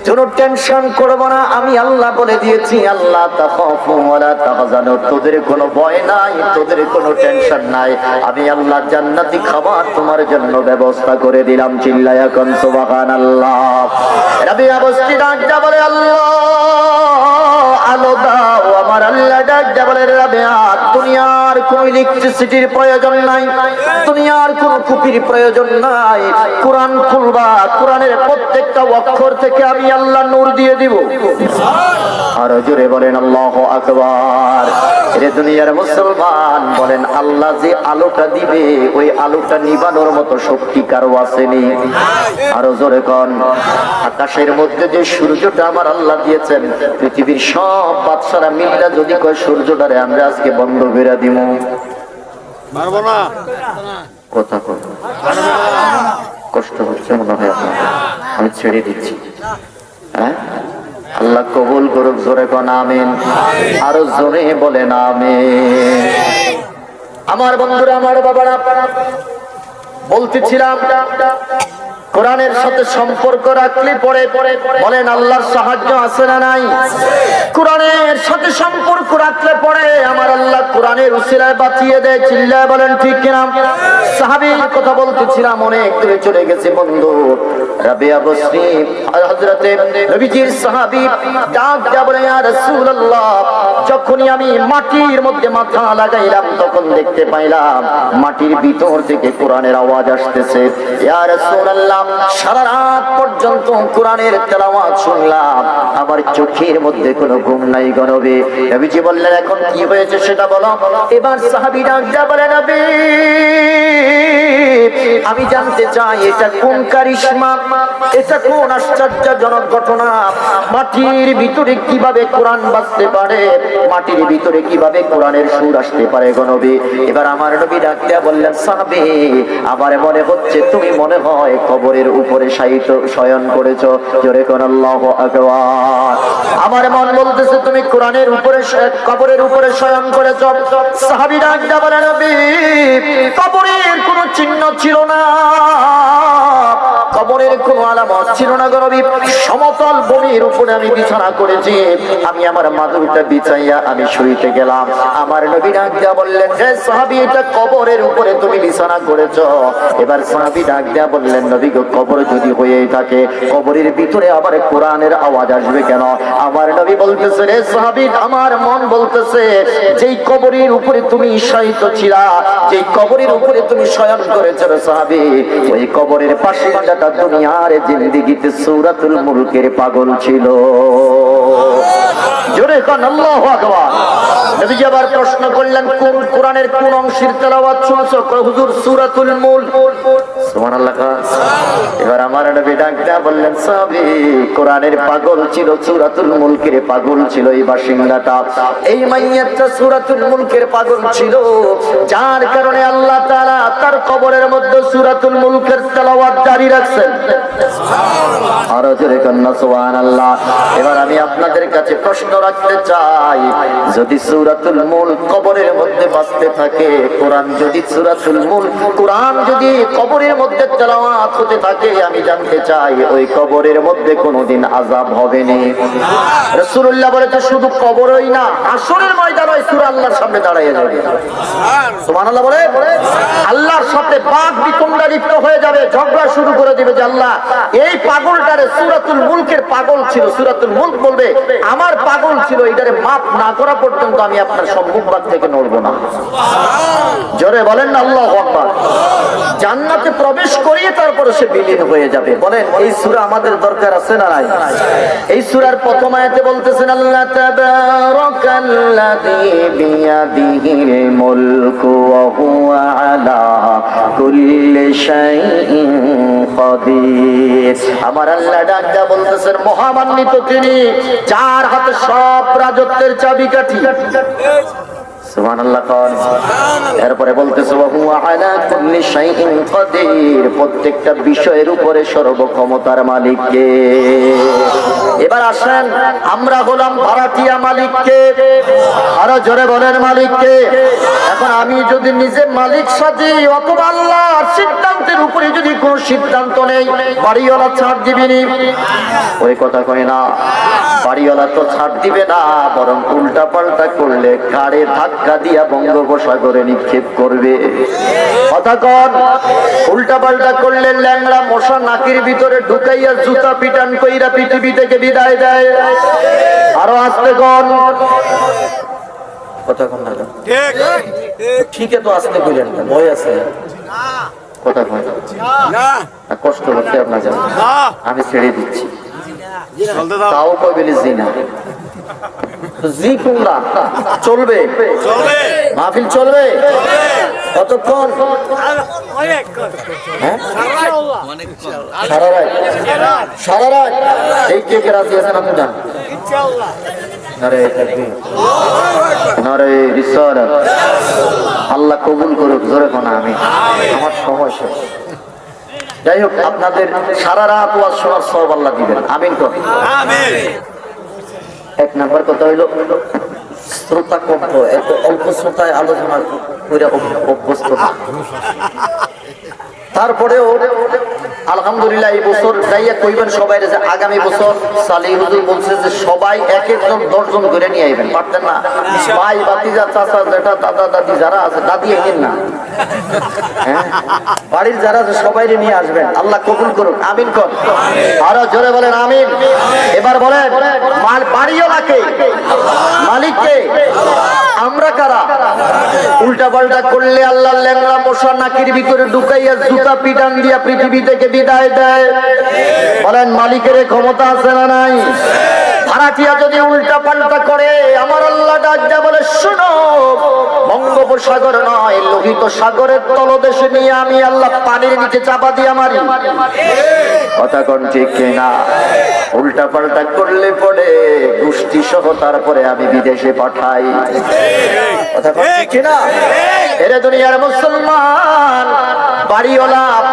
কোনো টেনশন করবো না, আমি আল্লাহ বলে দিয়েছি, আল্লাহ তাখাফু ওয়ালা তাহজানু, তোদের কোনো ভয় নাই, তোদের কোনো টেনশন নাই, আমি আল্লাহ জান্নাতি খাবার তোমার জন্য ব্যবস্থা করে দিলাম। চিল্লায়া কোন সুবহানাল্লাহ। রাবিয়া বস্তি ডাক দিয়া বলে, আল্লাহ আলো দাও আমার আল্লাহ ডাক দিয়া বলেন রাবেয়া দুনিয়ার কোনো ইলেকট্রিসিটির প্রয়োজন নাই, দুনিয়ার কোনো কুপির প্রয়োজন নাই, কোরআন খুলবা, কোরআনের প্রত্যেকটা অক্ষর থেকে আমি আল্লাহ নূর দিয়ে দিব। আরো জোরে বলেন আল্লাহু আকবার। এরে দুনিয়ার মুসলমান বলেন আল্লাহ যে আলোটা দিবে ওই আলোটা নিবানোর মতো শক্তি কারো আসেনি? আরো জোরে কোন। আকাশের মধ্যে যে সূর্যটা আমার আল্লাহ দিয়েছেন, পৃথিবীর সব বাদশারা মিল্লা যদি কয় সূর্যটারে আমরা আজকে বন্ধ করে দিব, পারবো না। কথা কথা কষ্ট হচ্ছে মনে হয় আপনার, আমি ছেড়ে দিচ্ছি। হ্যাঁ, আল্লাহ কবুল করুক। জোরে কোন আমিন। আরো জোরে বলেন আমিন। আমার বন্ধুরা, আমার বাবারা, বলতেছিলাম কোরআনের সাথে সম্পর্ক রাখলে পরে বলেন আল্লাহর সাহায্য আছে না নাই? কোরআনের সাথে সম্পর্ক রাখলে পরে আমার আল্লাহ কোরআনের উসিলায় বাঁচিয়ে দেয়। চিল্লায় বলেন ঠিক কিনা? সাহাবীর কথা বলতেছিলাম, অনেক দূরে চলে গেছে বন্ধু। রাবিয়া বসরি হযরতে নবীজির সাহাবী ডাক দিয়া বলে ইয়া রাসূলুল্লাহ, যখনই আমি মাটির মধ্যে মাথা লাগাইলাম তখন দেখতে পাইলাম মাটির ভিতর থেকে কোরআনের আওয়াজ আসতেছে। ইয়া রাসূলুল্লাহ, সারা রাত পর্যন্ত কোরআনের তেলাওয়াত শুনলাম, আমার চোখের মধ্যে কোনো ঘুম নাই গো নবী। নবীজি বললেন এখন কি হয়েছে সেটা বলো। এবার সাহাবী ডাক দিয়া বলে নবী, আমি জানতে চাই এটা কোন কারিশমা, এটা কোন আশ্চর্যজনক ঘটনা, মাটির ভিতরে কিভাবে কোরআন বাজতে পারে, মাটির ভিতরে কিভাবে কোরআনের সুর আসতে পারে গো নবী। এবার আমার নবী ডাক দিয়া বললেন সাহাবী, আমার মনে হচ্ছে তুমি মনে হয় কবরের উপরে শয়ন করেছো। জোরে কোন আল্লাহু আকবার। আমার মন বলতেছে তুমি কোরআনের উপরে কবরের উপরে শয়ন করেছো। সাহাবী ডাক দিয়া বলে নবী, কবরের কোনো চিহ্ন ছিল না, কবরের কোনো আলামত ছিল না গো নবী। সমতল ভূমির উপরে আমি বিছানা করেছি, আমি আমার মাদুরটা বিছাইয়া আমি শুইতে গেলাম। আমার নবী ডাক দিয়া বললেন হে সাহাবী, এটা কবরের উপরে তুমি বিছানা করেছো। এবার সাহাবী ডাক দিয়া বললেন নবী গো, কবর যদি হয়েই থাকে কবরের ভিতরে আবার কোরআনের আওয়াজ আসবে কেন? আমার নবী বলতেছে রে সাহাবী, আমার মন বলতেছে যেই কবরের উপরে তুমি শয়িত ছিলা, যেই কবরের উপরে তুমি শয়ন করেছো রে সাহাবী, ওই কবরের পাশে যাটা দুনিয়ার জিন্দেগিতে সূরাতুল মুলকের পাগল ছিল। জোরে কোন আল্লাহু আকবার। নবীজি আবার প্রশ্ন করলেন কোন কোরআনের কোন অংশের তেলাওয়াত শুনছো? হুজুর সূরাতুল মুলক। সুবহানাল্লাহ। এবার আমার নবী ডাক দিয়া বললেন সাহাবী, কোরআনের পাগল ছিল, সূরাতুল মুলকের পাগল ছিল এই বাসিন্দাটা, এই মাইয়াতটা সূরাতুল মুলকের পাগল ছিল, যার কারণে আল্লাহ তাআলা তার কবরের মধ্যে সূরাতুল মুলকের তেলাওয়াত জারি রাখছেন। সুবহানাল্লাহ। আর জোরে কন্না সুবহানাল্লাহ। এবার আমি আপনাদের কাছে প্রশ্ন রাখতে চাই, যদি সূরাতুল মুলক কবরের মধ্যে বাজতে থাকে, কোরআন যদি সূরাতুল মুলক কোরআন যদি কবরের মধ্যে তেলাওয়াত হতে থাকে, আমি জানতে চাই ওই কবরের মধ্যে কোনোদিন আযাব হবে না? রাসূলুল্লাহ বলেছে শুধু কবরই না, হাসরের ময়দানে ওই সূরা আল্লাহর সামনে দাঁড়িয়ে যাবে। সুবহানাল্লাহ বলে আল্লাহর সাথে বাক বিতণ্ডা লিপ্ত হয়ে যাবে, ঝগড়া শুরু করে দিবে যে আল্লাহ এই পাগলটারে সূরাতুল মুলকের পাগল ছিল, সূরাতুল মুলক বলবে আমার পাগল ছিল, এটারে মাফ না করা পর্যন্ত আমি আপনার সম্মুখভাগ থেকে নড়ব না। জোরে বলেন না আল্লাহু আকবার। জান্নাতে প্রবেশ করিয়ে তারপরে সে বিলীন হয়ে যাবে। বলেন এই সূরা আমাদের দরকার আছে না নাই? এই সূরার প্রথম আয়াতে বলতেছেন আল্লাহ তাবারাকাল্লাযী বিয়াদিহিল মুলকু ওয়া হুয়া আলা কুল্লি শাইইন কাদির। আমার আল্লাহ ডাক দিয়া বলতেছেন মহামান্বিত তিনি, যার হাতে সব রাজত্বের চাবিকাঠি। সুবহানাল্লাহ। এরপরে বলতেছে ওয়া হুয়া আলা কুল্লি শাইইন কাদির, প্রত্যেকটা বিষয়ের উপরে সর্বক্ষমতার মালিক কে? এবার আসেন আমরা হলাম ভাড়াটিয়া, মালিক কে? আরো জোরে বলেন মালিক কে? এখন আমি যদি নিজে মালিক সাজি অথবা আল্লাহর সিদ্ধান্তের উপরে যদি কোনো সিদ্ধান্ত নেই, বাড়িওয়ালা ছাড় দিবেনি? ওই কথা কয় না, বাড়িওয়ালা তো ছাড় দিবে না, বরং উল্টা পাল্টা করলে ঘাড়ে ধাক্কা দিয়া বঙ্গোপসাগরে নিক্ষেপ করবে। কথা কন, উল্টা পাল্টা করলে ল্যাংড়া মশা নাকের ভিতরে ঢুকাইয়া জুতা পিটান কইরা পৃথিবী থেকে বিদায় দেয়। আরো আসতে কোন কথা কোন না ঠিক তো আসতে কইলেন না ভয় আছে কথা কোন না কষ্ট হচ্ছে আপনার আমি ছেড়ে দিচ্ছি তাও কই বলি জিনা জি কুমড়া চলবে মাহফিল চলবে কতক্ষণ সারা রাত এই কে রাজি আছেন আপনি জান আল্লাহ কবুল করুক জোরে কোনা আমি আমার সময় শেষ যাই হোক আপনাদের সারা রাত ওয়াজ শোনার সওয়াব আল্লাহ দিবেন আমিন তো এক নাম্বার কথা হইল শ্রোতা কম তো এত অল্প শ্রোতায় আলোচনা করে অভ্যস্ত না তারপরেও আলহামদুলিল্লাহ এই বছর যাইয়া কইবেন সবাই যে আগামী বছর সালিহ হুজুর বলছে যে সবাই এক একজন 10 জন করে নিয়ে আইবেন পারতেন না ভাই ভাতিজা চাচা জেঠা দাদা দাদি যারা আছে দাদি আইবেন না হ্যাঁ বাড়ির যারা আছে সবাই নিয়ে আসবেন আল্লাহ কবুল করুন আমিন কোন আরো জোরে বলেন আমিন এবার বলেন বাড়িওয়ালাকে মালিককে আমরা কারা উল্টা পাল্টা করলে আল্লাহর ল্যাংড়া মশা নাকির ভিতরে ঢুকাইয়া জুতা পিটান দিয়া পৃথিবী থেকে বিদায় দেয় বলেন মালিকের ক্ষমতা আছে না নাই ভাড়াটিয়া যদি উল্টা পাল্টা করে আমার আল্লাহ ডাক বলে শোনো বঙ্গোপসাগর নয় লোহিত সাগরের তলদেশে নিয়ে আমি আল্লাহ পানির নিচে চাপা দিয়ে মারি কথা কোন ঠিক কিনা উল্টা পাল্টা করলে পরে গোষ্ঠী সহ তারপরে আমি বিদেশে পাঠাই কথা কোন ঠিক কিনা এরে দুনিয়ার মুসলমান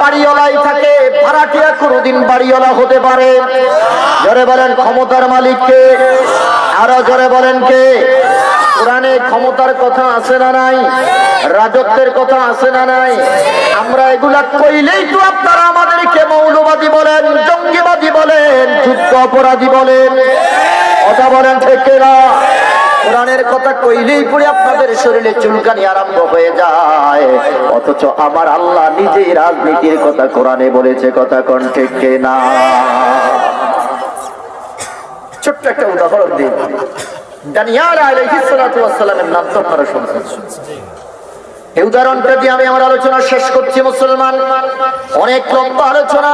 বাড়িওয়ালাই থাকে ভাড়াটিয়া কোনদিন বাড়িওয়ালা হতে পারে জোরে বলেন ক্ষমতার মালিককে আরো জোরে বলেন কে কোরআনে ক্ষমতার কথা আছে না নাই রাজত্বের কথা আছে না নাই আমরা এগুলা কইলেই তো আপনারা আমাদেরকে মৌলবাদী বলেন জঙ্গিবাদী বলেন যুদ্ধ অপরাধী বলেন কথা বলেন ঠিক না কোরআনের কথা কইলেই পরে আপনাদের শরীরে চুলকানি আরম্ভ হয়ে যায় অথচ আমার আল্লাহ নিজেই রাজনীতির কথা কোরআনে বলেছে কথা কোন ঠিক না ছোট্ট একটা উদাহরণ দিই দানিয়াল আলাইহিস সালাতু ওয়াস সালামের নাম তো আপনারা শুনছেন এই উদাহরণটা দিয়ে আমি আমার আলোচনা শেষ করছি মুসলমান অনেক লম্বা আলোচনা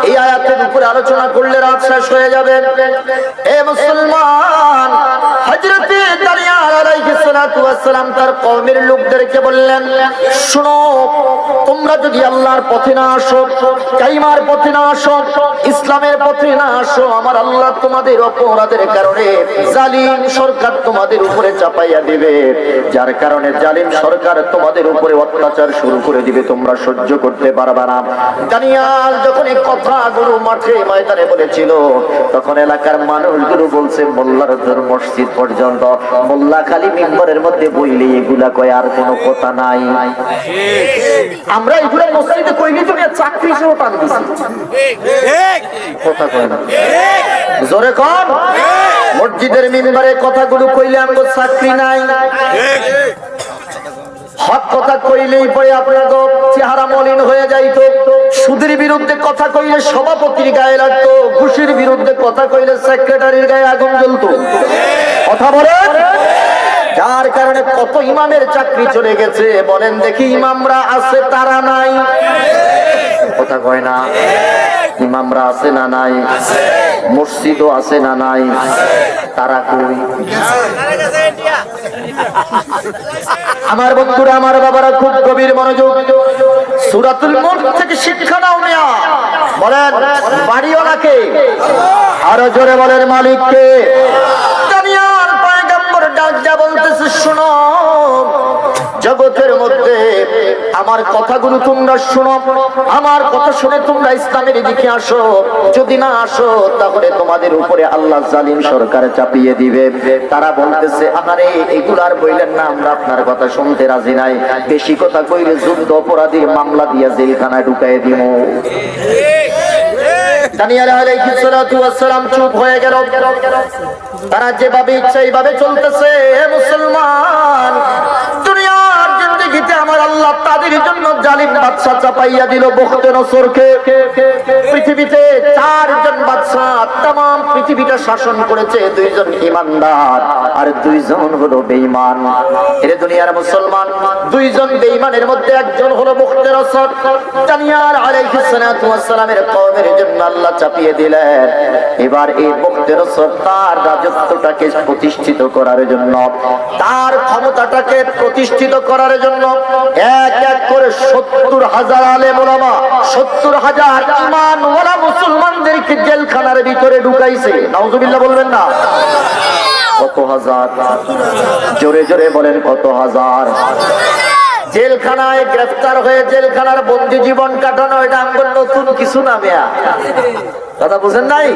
এই আয়াতের উপরে আলোচনা করলে রাত শেষ হয়ে যাবে এ মুসলমান হযরত দানিয়াল আলাইহিস সালাতু ওয়াস সালাম তার কওমের লোকদেরকে বললেন শুনো তোমরা যদি আল্লাহর পথে না আসো কালিমার পথে না আসো ইসলামের পথে না আসো আমার আল্লাহ তোমাদের অপরাধের কারণে জালিম সরকার তোমাদের উপরে চাপাইয়া দিবে যার কারণে জালিম সরকার তোমাদের উপরে অত্যাচার শুরু করে দিবে তোমরা সহ্য করতে পারবে না দানিয়াল যখন এই কথাগুলো মাঠে ময়দানে বলেছিল তখন এলাকার মানুষগুলো বলছে মোল্লার মসজিদ পর্যন্ত মোল্লা খালি মিম্বরের মধ্যে বইলে এগুলা কয় আর কোনো কথা নাই আমরা এগুলা মসজিদে কইনি তো চাকরি সহ টান দিছি কথা কয় না জোরে কর মসজিদের মিম্বরে কথাগুলো কইলে আমগো চাকরি নাই হক কথা কইলেই পরে আপনার চেহারা মলিন হয়ে যাইতো সুদের বিরুদ্ধে কথা কইলে সভাপতির গায়ে লাগতো ঘুষের বিরুদ্ধে কথা কইলে সেক্রেটারির গায়ে আগুন জ্বলতো কথা বলেন যার কারণে কত ইমামের চাকরি চলে গেছে বলেন দেখি ইমামরা আছে তারা নাই কথা কয় না ইমামরা আছে না নাই মসজিদও আছে না নাই তারা কই আমার বন্ধুরা আমার বাবারা খুব গভীর মনোযোগ সূরাতুল মুলক থেকে শিক্ষা নাও মিয়া বলেন বাড়িওয়ালাকে আরো জোরে বলেন মালিককে দানিয়াল পয়গম্বর ডাক দিয়া বলতেছে শুনো জগতের মধ্যে আমার কথাগুলো তোমরা শোনো আমার কথা শুনে তোমরা ইসলামের দিকে আসো যদি না আসো তাহলে তোমাদের উপরে আল্লাহ জালিম সরকার চাপিয়ে দিবে তারা বলতেছে আরে এগুলার বইলেন না আমরা আপনার কথা শুনতে রাজি নাই বেশি কথা কইলে যুদ্ধ অপরাধীর মামলা দিয়ে জেলখানায় ঢুকাই দিব দানিয়াল আলাইহিস সালাতু ওয়াস সালাম চুপ হয়ে গেল তারা যেভাবে ইচ্ছা এইভাবে চলতেছে হে মুসলমান দুনিয়ার জিন্দেগিতে আমার আল্লাহ তাদের জন্য জালিম বাদশা চাপাইয়া দিল বখতে নসরকে। পৃথিবীতে 4 জন বাদশা তাম পৃথিবীটা শাসন করেছে, 2 জন ঈমানদার আর 2 জন হলো বেঈমান। এর দুনিয়ার মুসলমান 2 জন বেঈমানের মধ্যে একজন হলো বখতে নসর। দানিয়াল আলাইহিস সালাতু ওয়াস সালামের কওমের জন্য আল্লাহ চাপিয়ে দিলেন। এবার এই বখতে নসর তার রাজত্বটাকে প্রতিষ্ঠিত করার জন্য, তার ক্ষমতাটাকে প্রতিষ্ঠিত করার জন্য এক এক করে 70,000 আলেম ওলামা, 70,000 ঈমানওয়ালা মুসলমানদেরকে জেলখানার ভিতরে ঢুকাইছে। নাউজুবিল্লাহ বলবেন না? কত হাজার? জোরে জোরে বলেন কত হাজার? জেলখানায় গ্রেফতার হয়ে জেলখানার বন্দি জীবন কাটানো এটা আমাদের নতুন কিছু না মেয়া, কথা বুঝেন নাই?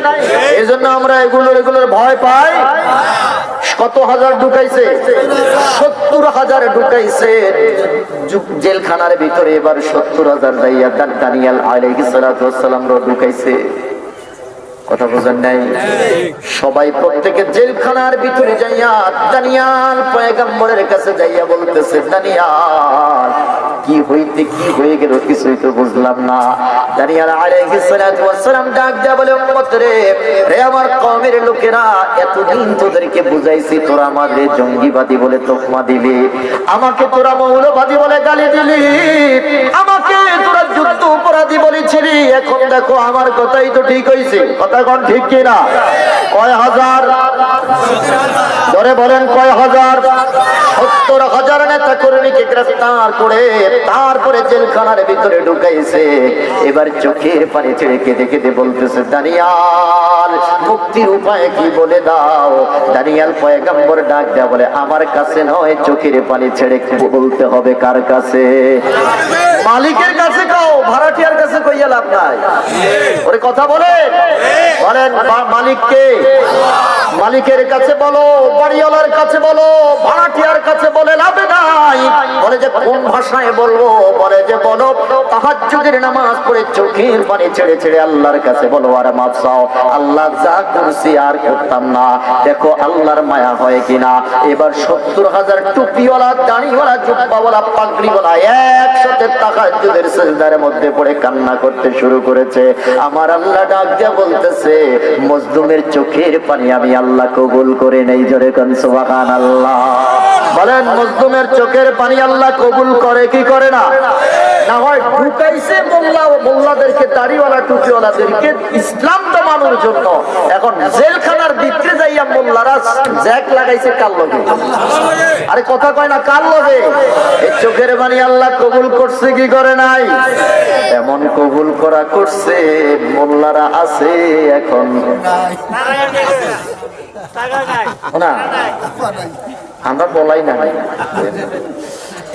এই জন্য আমরা এগুলোর ভয় পাই। কত হাজার ঢুকাইছে? 70,000 ঢুকাইছে জেলখানার ভিতরে। এবার 70,000 যাইয়া দানিয়াল আলাইহিস সালাতু ওয়াস সালাম ঢুকাইছে। কথা বুঝেন নাই? সবাই প্রত্যেকে জেলখানার ভিতরে যাইয়া দানিয়াল পয়গম্বরের কাছে যাইয়া বলতেছে, দানিয়াল কি হইতে কি হয়ে গেল কিছুই তো বুঝলাম না। দানিয়াল আলাইহিস সালাতু ওয়াস সালাম ডাক দেয়া বলে, উম্মত রে, রে আমার কওমের লোকেরা, এতদিন তোদেরকে বুঝাইছি তোরা আমাদের জঙ্গিবাদী বলে তোকমা দিলি, আমাকে তোরা মৌলবাদী বলে গালি দিলি, আমাকে তোরা যুদ্ধ অপরাধী বলেছিলি, এখন দেখো আমার কথাই তো ঠিক হইছে। কথা কোন ঠিক কিনা? কয় হাজার? ধরে বলেন কয় হাজার? 70,000 নেতা কর্মীকে গ্রেফতার করে তারপরে জেলখানার ভিতরে ঢুকাইছে। এবার চোখের পানি ছেড়ে কেঁদে কেঁদে বলতেছে, দানিয়াল মুক্তির উপায় কি বলে দাও। দানিয়াল পয়গম্বর ডাক দেয়া বলে, আমার কাছে নয়, চোখের পানি ছেড়ে বলতে হবে কার কাছে? মালিকের কাছে কও, ভাড়াটিয়ার কাছে কইয়া লাভ নাই। ওরে কথা বলেন মালিককে, মালিকের কাছে বলো, বাড়িওয়ালার কাছে বলো, ভাড়াটিয়ার কাছে বলে লাভ নাই। বলে যে কোন ভাষায় বলবো? বলে যে বলো তাহাজ্জুদের নামাজ পড়ে চোখের পানি ছেড়ে ছেড়ে আল্লাহর কাছে বলো আর মাফ চাও। আল্লাহ যা করছি আর করতাম না, দেখো আল্লাহর মায়া হয় কিনা। এবার 70,000 টুপিওয়ালা, দাড়িওয়ালা, জুব্বাওয়ালা, পাগড়িওয়ালা একসাথে তাহাজ্জুদের সিজদার মধ্যে পড়ে কান্না করতে শুরু করেছে। আমার আল্লাহ ডাক দিয়া বলতেছে, মজলুমের চোখের পানি আমি আল্লাহ কবুল করে নেই। জোরে কোন সুবহানাল্লাহ বলেন। মজলুমের চোখের পানি আল্লাহ কবুল করে কি করে না? না হয় ঢুকাইছে মোল্লাদেরকে, দাড়িওয়ালা, টুপিওয়ালাদেরকে ইসলাম দমানোর জন্য। এখন জেলখানার ভিতরে যাইয়া মোল্লারা জ্যাক লাগাইছে কার লগে? আরে কথা কয় না, কার লগে? এই চোখের পানি আল্লাহ কবুল করছে কি করে নাই? এমন কবুল করা করছে, মোল্লারা আছে এখন না, আমরা বলাই না।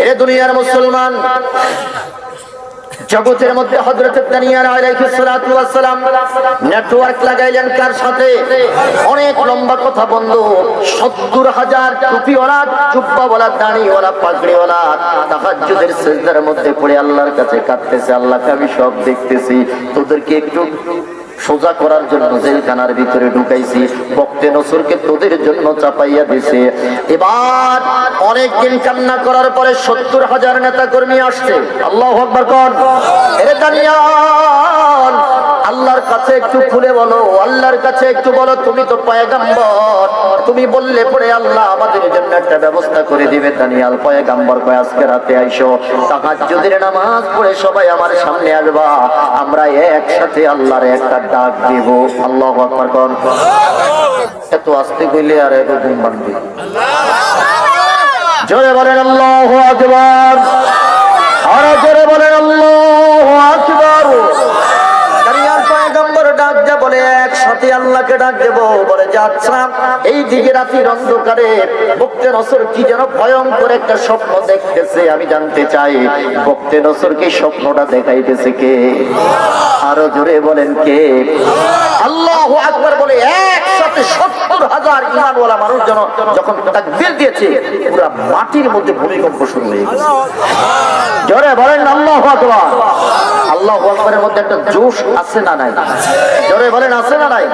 এ দুনিয়ার মুসলমান, জগতের মধ্যে হযরত দানিয়াল আলাইহিস সালাতু ওয়াস সালাম নেটওয়ার্ক লাগাইলেন কার সাথে? অনেক লম্বা কথা বন্ধু। 70,000 টুপিওয়ালা, জুব্বাওয়ালা, দাড়িওয়ালা, পাগড়িওয়ালা তাহাজ্জুদের সিজদার মধ্যে পড়ে আল্লাহর কাছে কাঁদতেছে, আল্লাহকে আমি সব দেখতেছি, তোদেরকে একটু সোজা করার জন্য জেলখানার ভিতরে ঢুকাইছি, বখতে নসরকে তোদের জন্য চাপাইয়া দিছে। এবার অনেকদিন কান্না করার পরে 70,000 নেতা কর্মী আসছে। আল্লাহু আকবার কোন? এরে দানিয়াল, আল্লাহর কাছে একটু খুলে বলো, আল্লাহর কাছে একটু বলো, তুমি তো পয়গম্বর, তুমি বললে পরে আল্লাহ আমাদের জন্য একটা ব্যবস্থা করে দিবে। দানিয়াল পয়গম্বর কয়, আজকে রাতে আইসো, তাহাজ্জুদের নামাজ পড়ে সবাই আমার সামনে আসবা, আমরা একসাথে আল্লাহর একটা ডাক দিব। আল্লাহু আকবার কোন? এত আস্তে কইলে আর এত ঘুম ভাঙবে? জোরে বলেন আল্লাহু আকবার, আর জোরে বলেন আল্লাহু আকবার। দানিয়াল পয়গম্বর ডাক দেয়া বলে, একসাথে আল্লাহকে ডাক দেব। বলে যে আচ্ছা, এই দিকে রাতের অন্ধকারে বখতে নসর কি যেন ভয়ঙ্কর একটা স্বপ্ন দেখতেছে, আমি জানতে চাই বখতে নসর কি স্বপ্নটা দেখাইতেছে কে? আরো জোরে বলেন কে? আল্লাহু আকবার বলে একসাথে 70,000 ঈমানওয়ালা মানুষ যখন তাকবীর দিয়েছে, পুরো মাটির মধ্যে ভূমিকম্প শুরু হয়ে গেছে। জোরে বলেন আল্লাহু আকবার। আল্লাহু আকবারের মধ্যে একটা জোশ আছে না নাই? জোরে বলেন আছে না নাই?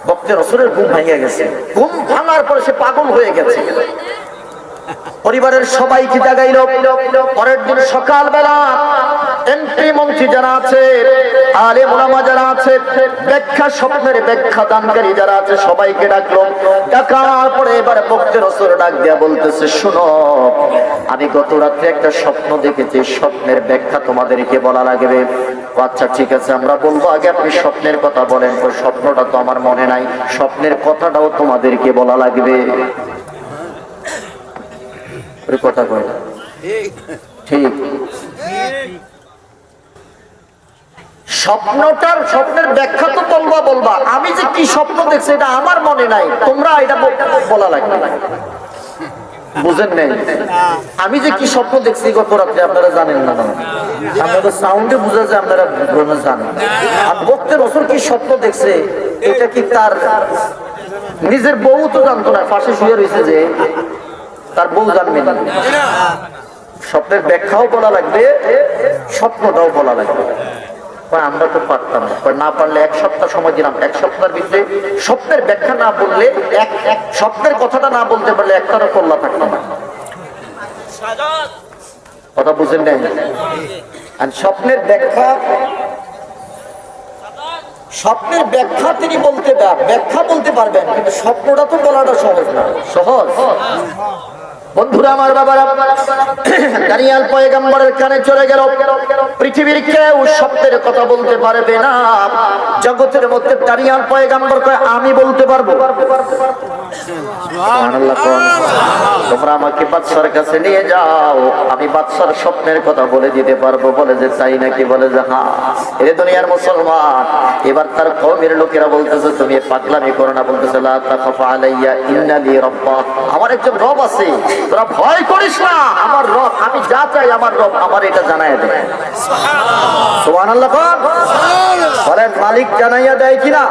বখতে রসুলের ঘুম ভেঙে গেছে। ঘুম ভাঙার পরে সে পাগল হয়ে গেছে। পরিবারের সবাইকে জাগাইল। পরের দিন সকালবেলা এমপি মন্ত্রী যারা আছে, আলেম ওলামা যারা আছে, ব্যাখ্যা স্বপ্নের ব্যাখ্যা দানকারী যারা আছে, সবাইকে ডাকলো। ডাকার পরে এবারে বক্তের ওসর ডাক দিয়া বলতেছে, শুনো, আমি গত রাত্রে একটা স্বপ্ন দেখেছি, স্বপ্নের ব্যাখ্যা তোমাদেরকে বলা লাগবে। আচ্ছা ঠিক আছে, আমরা বলবো, আগে আপনি স্বপ্নের কথা বলেন। তো স্বপ্নটা তো আমার মনে নাই, স্বপ্নের কথাটাও তোমাদেরকে বলা লাগবে। কথা কয় না, ঠিক? স্বপ্নের ব্যাখ্যা তো বলবা, আমি যে কি স্বপ্ন দেখছি এটা আমার মনে নাই, তোমরা এটা বলা লাগবে। বুঝেন নাই? আমি যে কি স্বপ্ন দেখছি গত রাত্রে আপনারা জানেন না, আপনাদের সাউন্ডে বুঝা যায় আপনারা জানেন। আর বক্তের বছর কি স্বপ্ন দেখছে এটা কি তার নিজের বউ তো জানতো না, ফাঁসে শুয়ে রয়েছে যে তার বউ জানবে না। স্বপ্নের ব্যাখ্যাও বলা লাগবে, স্বপ্নটাও বলা লাগবে। আমরা তো পারতাম না, পারলে এক সপ্তাহ সময় দিলাম, এক সপ্তাহের ভিতরে স্বপ্নের ব্যাখ্যা না বললে, এক স্বপ্নের কথাটা না বলতে পারলে একটারও কল্লা থাকতো না। কথা বুঝেন নাই? আর স্বপ্নের ব্যাখ্যা তিনি ব্যাখ্যা বলতে পারবেন, কিন্তু স্বপ্নটা তো বলাটা সহজ না। সহজ? বন্ধুরা আমার, বাবারা, দানিয়েল পয়গম্বরের কানে চলে গেল। পৃথিবীর কেউ স্বপ্নের কথা বলতে পারবে না। জগতের মধ্যে দানিয়েল পয়গম্বর কয়, আমি বলতে পারবো। সুবহানাল্লাহ। তোমরা আমাকে বাদশার কাছে নিয়ে যাও, আমি বাদশার স্বপ্নের কথা বলে দিতে পারবো। বলে যে তাই নাকি? বলে যে হ্যাঁ। এরে দুনিয়ার মুসলমান, এবার তার কওমের লোকেরা বলতেছে, তুমি পাগলামি করো না। বলতেছে, লা তাখাফা আলাইয়া ইন্না লি রাব্বা, আমার একজন রব আছে, তোরা ভয় করিস না। আমার রব, আমি যা চাই আমার রব আমার এটা জানাইয়া দেয়। সুবহানাল্লাহ। বলেন, মালিক জানাইয়া দেয় কিনা?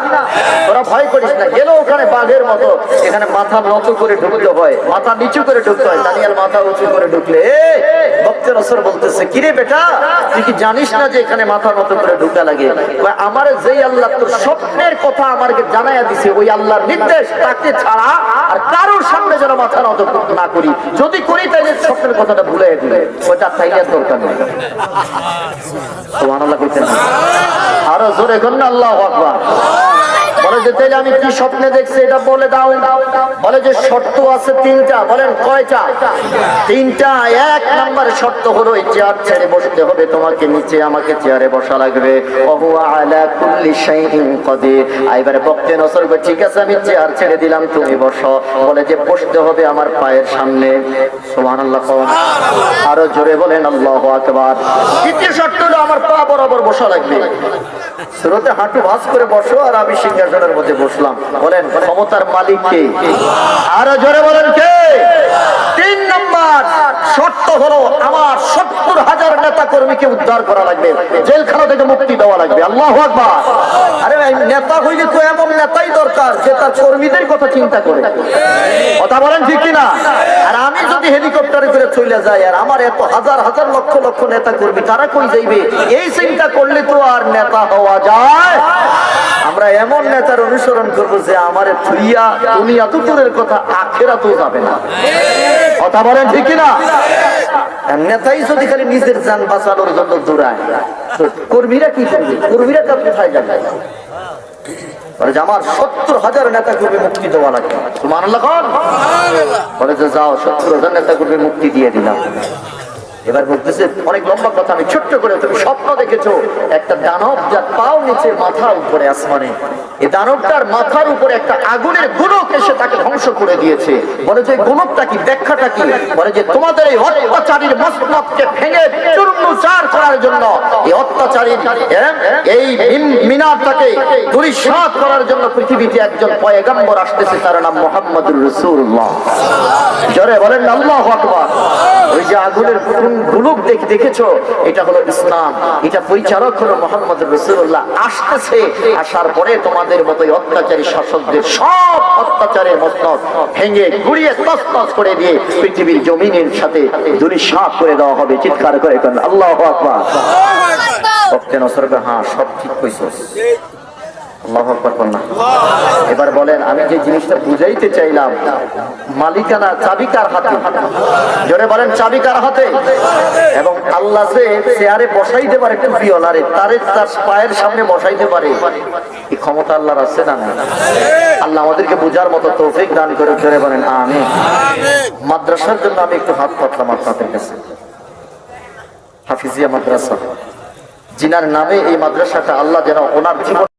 তোরা ভয় করিস না। গেল ওখানে বাঘের মতো, এখানে মাথা নত করে ঢুকতে হয়, মাথা নিচু করে ঢুকতে হয়। দানিয়েল মাথা উঁচু করে ঢুকলে বক্তের আসর বলতেছে, কিরে বেটা, তুই কি জানিস না যে এখানে মাথা নত করে ঢুকা লাগে? আমার যেই আল্লাহ তোর স্বপ্নের কথা আমাকে জানাইয়া দিছে, ওই আল্লাহর নির্দেশ, তাকে ছাড়া আর কারোর সামনে যেন মাথা নত না করি। যদি করি তাইলে স্বপ্নের কথাটা ভুলে দিলে, ওইটা তাইলে দরকার নেই। সুবহানাল্লাহ কইতেন আরো জোরে করেন আল্লাহু আকবার। বলে যে তাইলে আমি কি স্বপ্নে দেখছি এটা বলে দাও। বলে যে শর্ত আছে তিনটা। বলেন কয়টা? তিনটা। এক নাম্বার শর্ত হলো এই চেয়ার ছেড়ে বসতে হবে তোমাকে, নিচে আমাকে চেয়ারে বসা লাগবে। ওহুয়া আলা কুল্লি শাইইন কাদির। এবারে বক্তে নসর কই, ঠিক আছে আমি চেয়ার ছেড়ে দিলাম, তুমি বসো। বলে যে বসতে হবে আমার পায়ের সামনে। সুবহানাল্লাহ। আরো জোরে বলেন আল্লাহু আকবার। দ্বিতীয় শর্ত হলো আমার পা বরাবর বসা লাগবে। শুরুতে হাঁটু ভাঁজ করে বসো, আর আমি সিংহাসনের মধ্যে বসলাম। বলেন ক্ষমতার মালিক কে? আরো জোরে বলেন কে? তিন নম্বর শর্ত হলো আমার ৭০,০০০ নেতা কর্মীকে উদ্ধার করা লাগবে, জেলখানা থেকে মুক্তি দেওয়া লাগবে। আল্লাহু আকবার। আরে ভাই, নেতা হইলে তো এমন নেতাই দরকার যে তার কর্মীদের কথা চিন্তা করে। কথা বলেন ঠিক কিনা? আর আমি যদি হেলিকপ্টারে করে চলে যাই, আর আমার এত হাজার হাজার লক্ষ লক্ষ নেতা কর্মী, তারা কই যাইবে? এই চিন্তা করলে তো আর নেতা হওয়া যায়? আমরা এমন নেতার অনুসরণ করবো যে আমারে থুইয়া দুনিয়া তো দূরের কথা, আখেরাতেও যাবে না। কথা বলেন ঠিক কিনা? নেতাই যদি খালি নিজের জান বাঁচানোর জন্য দৌড়ায়, কর্মীরা কি করবে? কর্মীরা তো কোথায় যাবে? আমার ৭০,০০০ নেতা কর্মী মুক্তি দেওয়া লাগবে। সুবহানাল্লাহ। বলে যে যাও, ৭০,০০০ নেতা কর্মী মুক্তি দিয়ে দিলাম। এবার বলতেছে অনেক লম্বা কথা, আমি ছোট্ট করে, তুমি স্বপ্ন দেখেছো একটা দানব যার পাও নিচে মাথা উপরে আসমানে, এই দানবটার মাথার উপরে একটা আগুনের গোলক এসে তাকে ধ্বংস করে দিয়েছে। বলে যে গোলকটা কি, ব্যাখ্যাটা কি? বলে যে তোমাদের এই অত্যাচারীর মসনদকে ভেঙে চূর্ণবিচার করার জন্য, এই অত্যাচারীর এই মিনারটাকে ধূলিসাৎ করার জন্য পৃথিবীতে একজন পয়গম্বর আসতেছে, তার নাম মুহাম্মদুর রাসূলুল্লাহ। জোরে বলেন আল্লাহু আকবার। ওই যে আগুনের গোলক দেখেছো, এটা হলো ইসলাম, এটা পরিচালক হলো মুহাম্মদুর রাসূলুল্লাহ। আসতেছে, আসার পরে তোমাদের মতো অত্যাচারী শাসকদের সব অত্যাচারের মসনদ ভেঙে গুড়িয়ে তছনছ করে দিয়ে পৃথিবীর জমিনের সাথে ধূলিসাৎ করে দেওয়া হবে। চিৎকার করে আল্লাহু আকবার। হ্যাঁ, সব ঠিক কইছস। আল্লাহু আকবার বলনা। এবার বলেন, আমি যে জিনিসটা বুঝাইতে চাইলাম, মালিকানা চাবি কার হাতে? জোরে বলেন, চাবি কার হাতে? এবং আল্লাহ যে চেয়ারে বসাইতে পারে টুপিওয়ালারে, তার পায়ের সামনে বসাইতে পারে, এই ক্ষমতা আল্লাহর আছে না? আল্লাহ আমাদেরকে বুঝার মতো তৌফিক দান করে। জোরে বলেন আমিন। মাদ্রাসার জন্য আমি একটু হাত পাতলাম আপনাদের কাছে। হাফিজিয়া মাদ্রাসা, জিনার নামে এই মাদ্রাসাটা আল্লাহ যেন ওনার জীবন